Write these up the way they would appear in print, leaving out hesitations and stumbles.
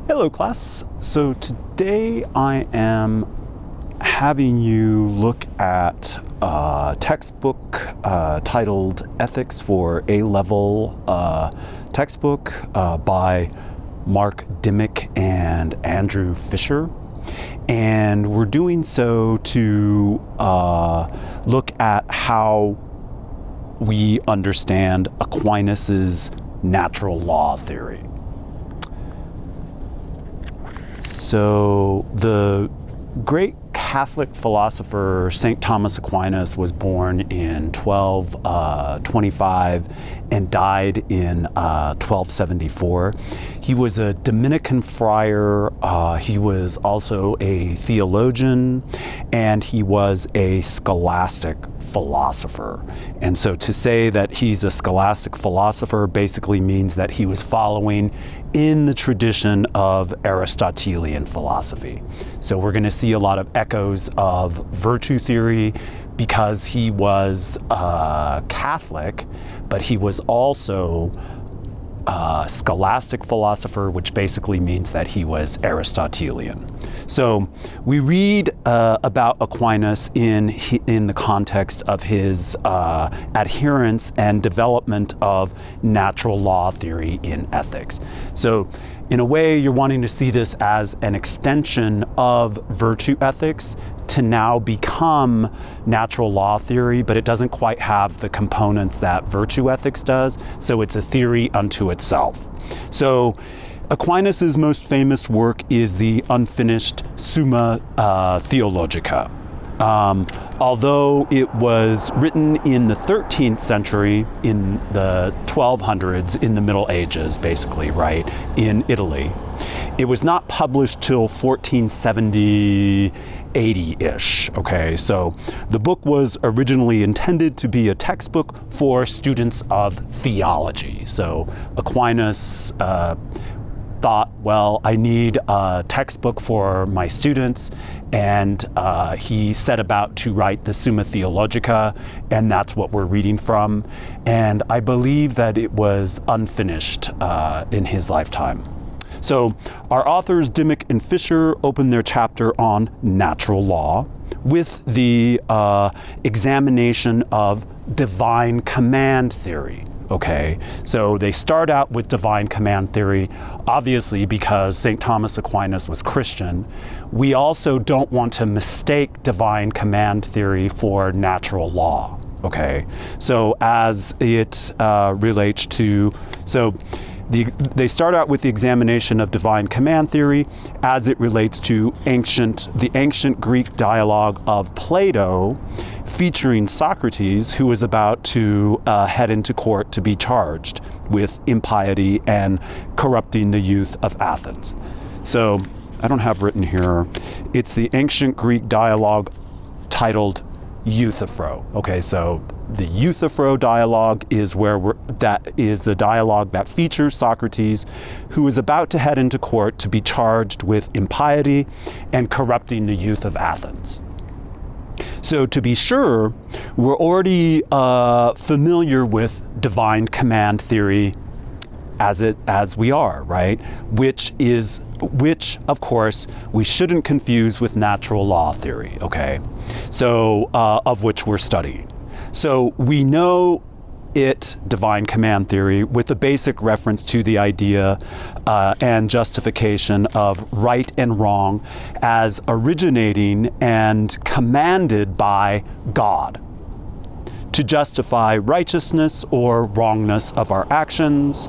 Hello class. So today I am having you look at a textbook titled Ethics for A-Level textbook by Mark Dimmick and Andrew Fisher. And we're doing so to look at how we understand Aquinas' natural law theory. So the great Catholic philosopher St.Thomas Aquinas was born in 1225 and died in 1274. He was a Dominican friar. He was also a theologian, and he was a scholastic philosopher. And so to say that he's a scholastic philosopher basically means that he was following in the tradition of Aristotelian philosophy. So we're going to see a lot of echoes of virtue theory because he was Catholic, but he was also a scholastic philosopher, which basically means that he was Aristotelian. So we read about Aquinas in the context of his adherence and development of natural law theory in ethics. So in a way, you're wanting to see this as an extension of virtue ethics to now become natural law theory, but it doesn't quite have the components that virtue ethics does, so it's a theory unto itself. So Aquinas' most famous work is the unfinished Summa Theologica. Although it was written in the 13th century, in the 1200s, in the Middle Ages, basically, right, in Italy, it was not published till 1470, 80-ish, okay? So the book was originally intended to be a textbook for students of theology. So Aquinas thought, well, I need a textbook for my students, and he set about to write the Summa Theologica, and that's what we're reading from. And I believe that it was unfinished in his lifetime. So our authors Dimmick and Fisher open their chapter on natural law with the examination of divine command theory. Okay, so they start out with divine command theory, obviously because St. Thomas Aquinas was Christian. We also don't want to mistake divine command theory for natural law. Okay, so as it relates to, they start out with the examination of divine command theory as it relates to the ancient Greek dialogue of Plato, featuring Socrates, who was about to head into court to be charged with impiety and corrupting the youth of Athens. So I don't have written here. It's the ancient Greek dialogue titled Euthyphro. Okay, so the Euthyphro dialogue is that is the dialogue that features Socrates, who is about to head into court to be charged with impiety and corrupting the youth of Athens. So to be sure, we're already familiar with divine command theory as we are, right? Which of course we shouldn't confuse with natural law theory, okay? So of which we're studying. So we know divine command theory, with a basic reference to the idea and justification of right and wrong as originating and commanded by God to justify righteousness or wrongness of our actions,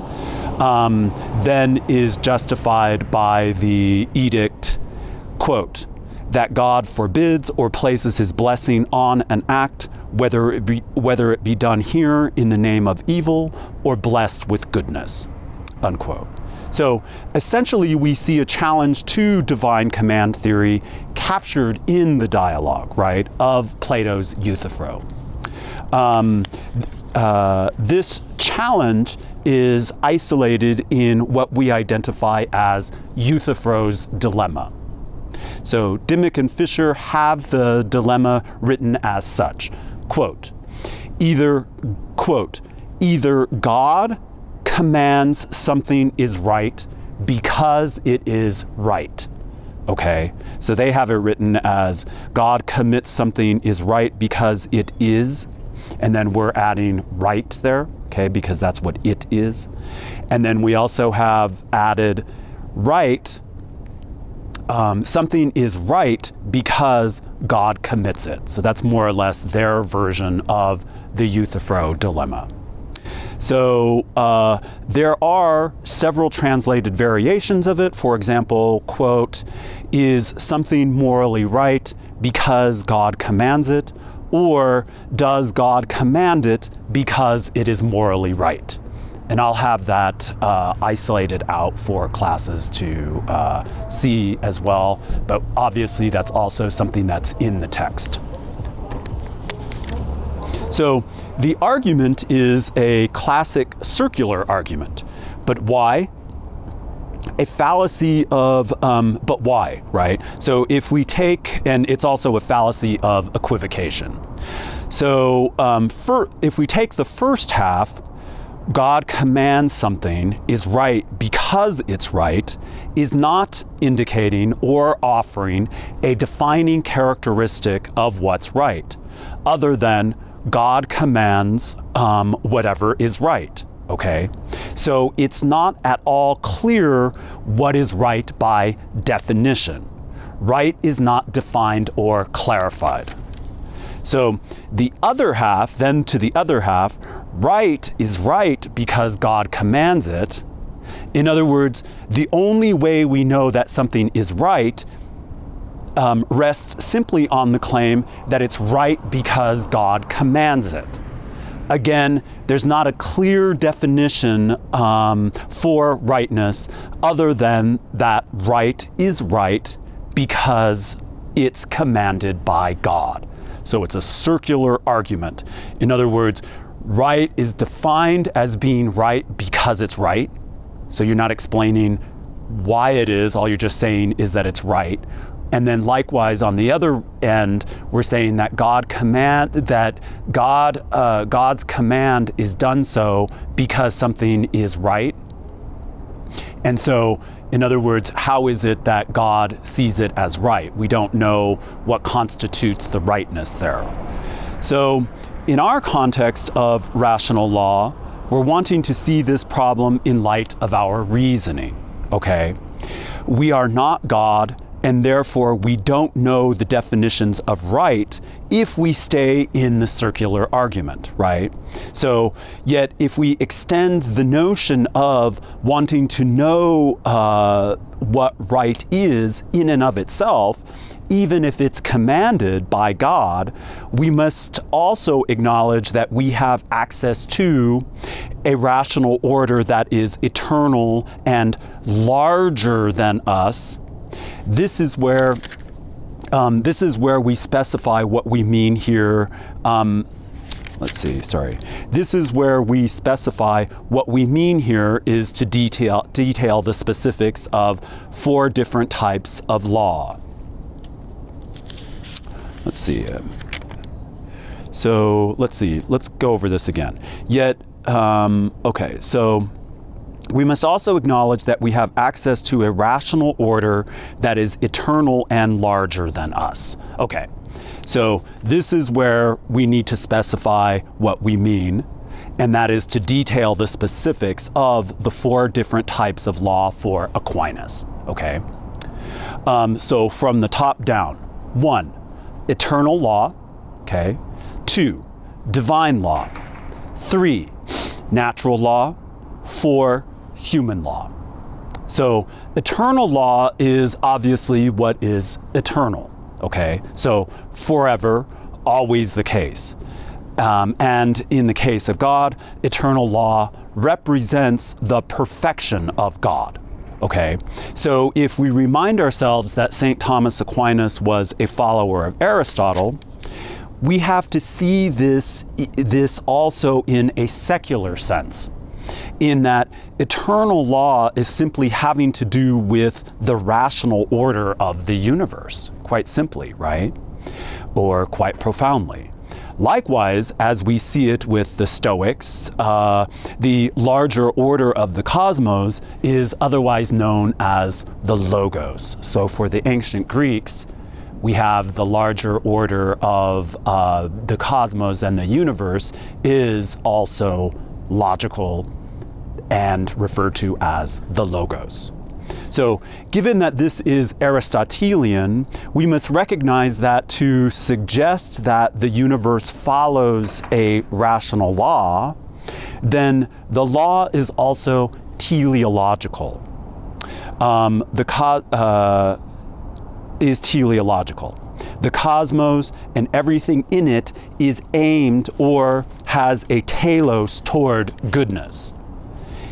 then is justified by the edict, quote, that God forbids or places his blessing on an act, whether it be done here in the name of evil or blessed with goodness, unquote. So essentially we see a challenge to divine command theory captured in the dialogue, right, of Plato's Euthyphro. This challenge is isolated in what we identify as Euthyphro's dilemma. So Dimmick and Fisher have the dilemma written as such, quote, either God commands something is right because it is right. Okay, so they have it written as God commits something is right because it is, and then we're adding right there, okay, because that's what it is. And then we also have added right, something is right because God commits it. So that's more or less their version of the Euthyphro dilemma. So there are several translated variations of it. For example, quote, is something morally right because God commands it, or does God command it because it is morally right? And I'll have that isolated out for classes to see as well. But obviously that's also something that's in the text. So the argument is a classic circular argument. But why? A fallacy of, but why, right? So if we take, and it's also a fallacy of equivocation. So if we take the first half, God commands something is right because it's right, is not indicating or offering a defining characteristic of what's right, other than God commands whatever is right, okay? So it's not at all clear what is right by definition. Right is not defined or clarified. So the other half, then to the other half, right is right because God commands it. In other words, the only way we know that something is right rests simply on the claim that it's right because God commands it. Again, there's not a clear definition for rightness other than that right is right because it's commanded by God. So it's a circular argument. In other words, right is defined as being right because it's right. So you're not explaining why it is, all you're just saying is that it's right. And then likewise on the other end, we're saying that God's command is done so because something is right. And so, in other words, how is it that God sees it as right? We don't know what constitutes the rightness there. So, in our context of rational law, we're wanting to see this problem in light of our reasoning, okay? We are not God, and therefore we don't know the definitions of right if we stay in the circular argument, right? So, yet if we extend the notion of wanting to know what right is in and of itself, even if it's commanded by God, we must also acknowledge that we have access to a rational order that is eternal and larger than us. This is where we specify what we mean here. This is where we specify what we mean here is to detail the specifics of 4 different types of law. Let's go over this again. So we must also acknowledge that we have access to a rational order that is eternal and larger than us. Okay, so this is where we need to specify what we mean, and that is to detail the specifics of the 4 different types of law for Aquinas. Okay, so from the top down, 1, eternal law. Okay, 2, divine law. 3, natural law. 4, human law. So eternal law is obviously what is eternal, okay? So forever, always the case. And in the case of God, eternal law represents the perfection of God, okay? So if we remind ourselves that St. Thomas Aquinas was a follower of Aristotle, we have to see this also in a secular sense, in that eternal law is simply having to do with the rational order of the universe, quite simply, right? Or quite profoundly. Likewise, as we see it with the Stoics, the larger order of the cosmos is otherwise known as the Logos. So for the ancient Greeks, we have the larger order of the cosmos, and the universe is also logical and referred to as the Logos. So given that this is Aristotelian, we must recognize that to suggest that the universe follows a rational law, then the law is also teleological. Is teleological. The cosmos and everything in it is aimed or has a telos toward goodness.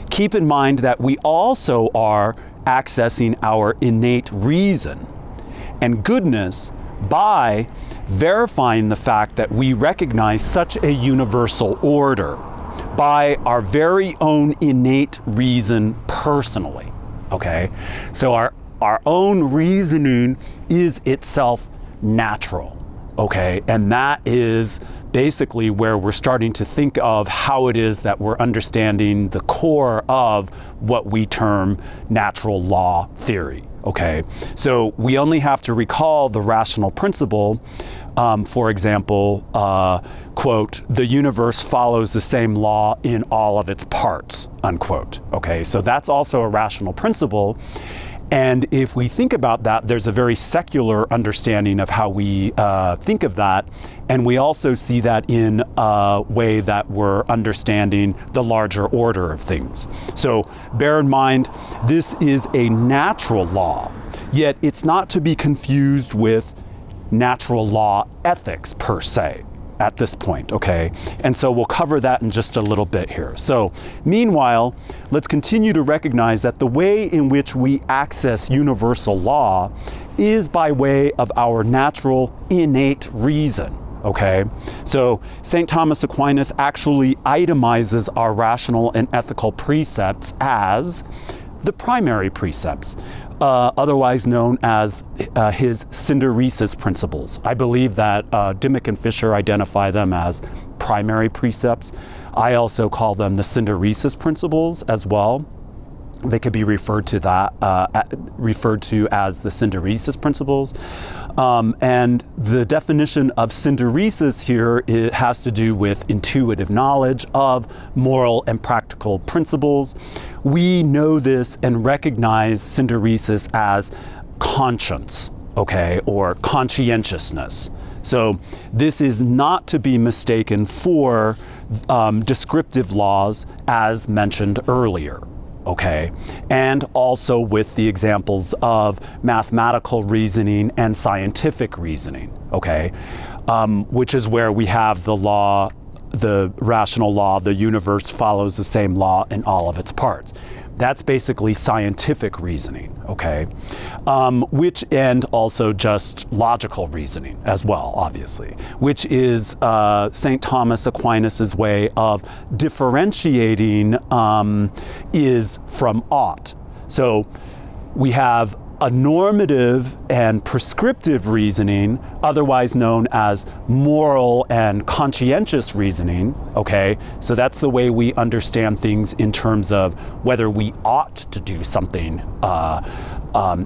Keep in mind that we also are accessing our innate reason and goodness by verifying the fact that we recognize such a universal order by our very own innate reason personally. Okay? So our own reasoning is itself natural, okay? And that is basically where we're starting to think of how it is that we're understanding the core of what we term natural law theory, okay? So we only have to recall the rational principle. For example, quote, the universe follows the same law in all of its parts, unquote, okay? So that's also a rational principle. And if we think about that, there's a very secular understanding of how we think of that. And we also see that in a way that we're understanding the larger order of things. So bear in mind, this is a natural law, yet it's not to be confused with natural law ethics per se at this point, okay? And so we'll cover that in just a little bit here. So meanwhile, let's continue to recognize that the way in which we access universal law is by way of our natural innate reason, okay? So St. Thomas Aquinas actually itemizes our rational and ethical precepts as the primary precepts, otherwise known as his synderesis principles. I believe that Dimmock and Fisher identify them as primary precepts. I also call them the synderesis principles as well. They could be referred to as the synderesis principles. And the definition of synderesis here has to do with intuitive knowledge of moral and practical principles. We know this and recognize synderesis as conscience, okay, or conscientiousness. So this is not to be mistaken for descriptive laws as mentioned earlier. Okay, and also with the examples of mathematical reasoning and scientific reasoning, okay, which is where we have the law, the rational law, the universe follows the same law in all of its parts. That's basically scientific reasoning, okay, and also just logical reasoning as well, obviously, which is St. Thomas Aquinas' way of differentiating is from ought. So we have a normative and prescriptive reasoning, otherwise known as moral and conscientious reasoning, okay? So that's the way we understand things in terms of whether we ought to do something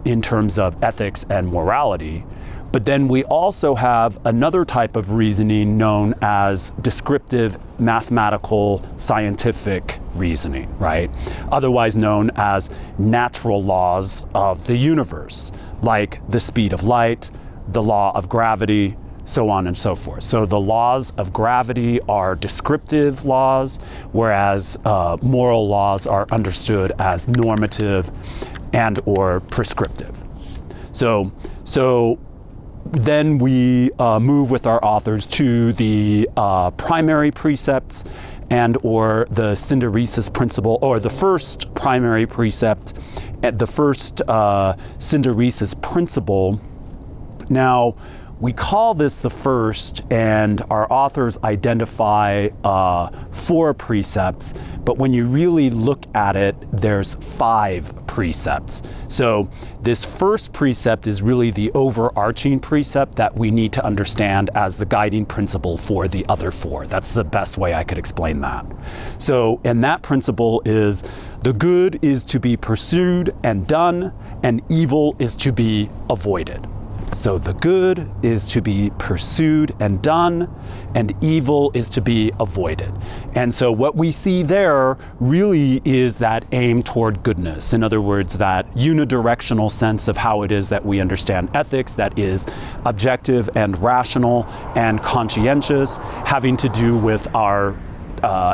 in terms of ethics and morality. But then we also have another type of reasoning known as descriptive, mathematical, scientific reasoning, right? Otherwise known as natural laws of the universe, like the speed of light, the law of gravity, so on and so forth. So the laws of gravity are descriptive laws, whereas moral laws are understood as normative and or prescriptive. So then we move with our authors to the primary precepts and or the synderesis principle, or the first primary precept, the first synderesis principle. Now, we call this the first, and our authors identify 4 precepts, but when you really look at it, there's 5 precepts. So this first precept is really the overarching precept that we need to understand as the guiding principle for the other 4. That's the best way I could explain that. So, and that principle is the good is to be pursued and done, and evil is to be avoided. So the good is to be pursued and done, and evil is to be avoided. And so what we see there really is that aim toward goodness. In other words, that unidirectional sense of how it is that we understand ethics that is objective and rational and conscientious, having to do with our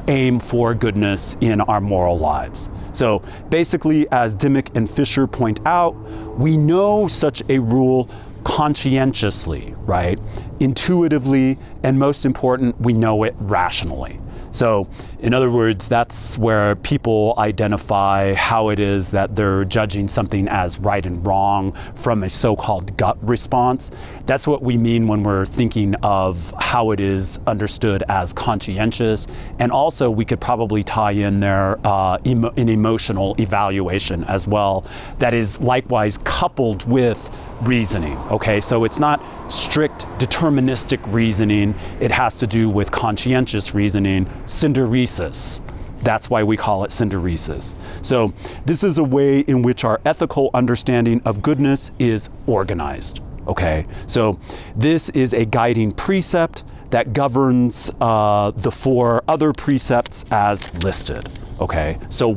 aim for goodness in our moral lives. So basically, as Dimmock and Fisher point out, we know such a rule conscientiously, right? Intuitively, and most important, we know it rationally. So, in other words, that's where people identify how it is that they're judging something as right and wrong from a so-called gut response. That's what we mean when we're thinking of how it is understood as conscientious. And also, we could probably tie in there an emotional evaluation as well, that is likewise coupled with reasoning. Okay, so it's not strict deterministic reasoning, it has to do with conscientious reasoning, synderesis. That's why we call it synderesis. So this is a way in which our ethical understanding of goodness is organized. Okay, so this is a guiding precept that governs the 4 other precepts as listed. Okay, so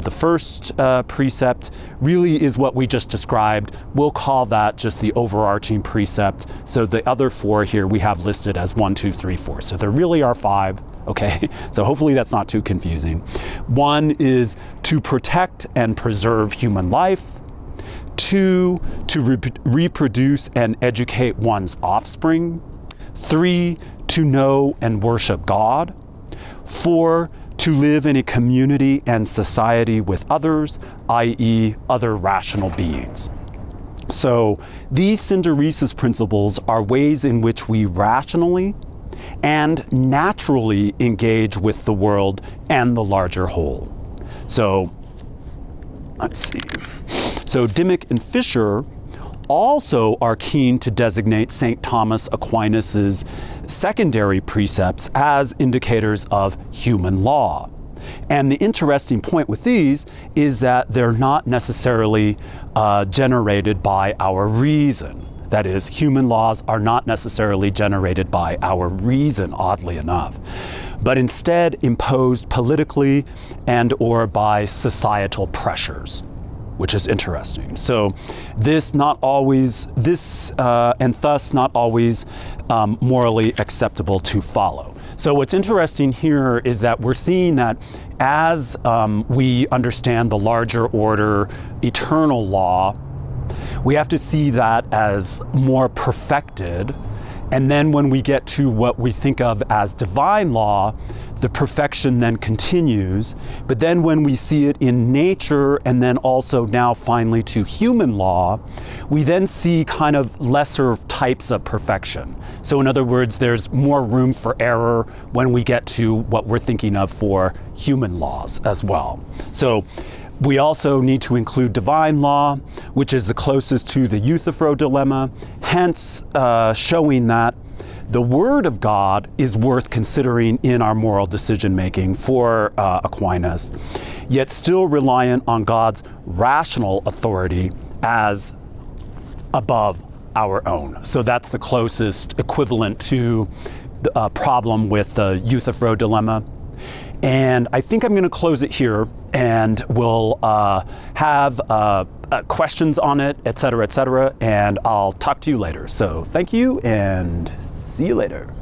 the first precept really is what we just described. We'll call that just the overarching precept. So the other 4 here we have listed as 1, 2, 3, 4. So there really are 5, okay? So hopefully that's not too confusing. 1 is to protect and preserve human life. 2, to reproduce and educate one's offspring. 3, to know and worship God. 4, to live in a community and society with others, i.e. other rational beings. So these synderesis principles are ways in which we rationally and naturally engage with the world and the larger whole. So let's see. So Dimmock and Fisher also are keen to designate St. Thomas Aquinas's secondary precepts as indicators of human law. And the interesting point with these is that they're not necessarily generated by our reason. That is, human laws are not necessarily generated by our reason, oddly enough, but instead imposed politically and or by societal pressures, which is interesting. So this and thus not always morally acceptable to follow. So what's interesting here is that we're seeing that as we understand the larger order, eternal law, we have to see that as more perfected. And then when we get to what we think of as divine law, the perfection then continues. But then when we see it in nature, and then also now finally to human law, we then see kind of lesser types of perfection. So in other words, there's more room for error when we get to what we're thinking of for human laws as well. So we also need to include divine law, which is the closest to the Euthyphro dilemma, hence showing that the Word of God is worth considering in our moral decision-making for Aquinas, yet still reliant on God's rational authority as above our own. So that's the closest equivalent to the problem with the Euthyphro dilemma. And I think I'm going to close it here, and we'll have questions on it, et cetera, and I'll talk to you later. So thank you, and see you later.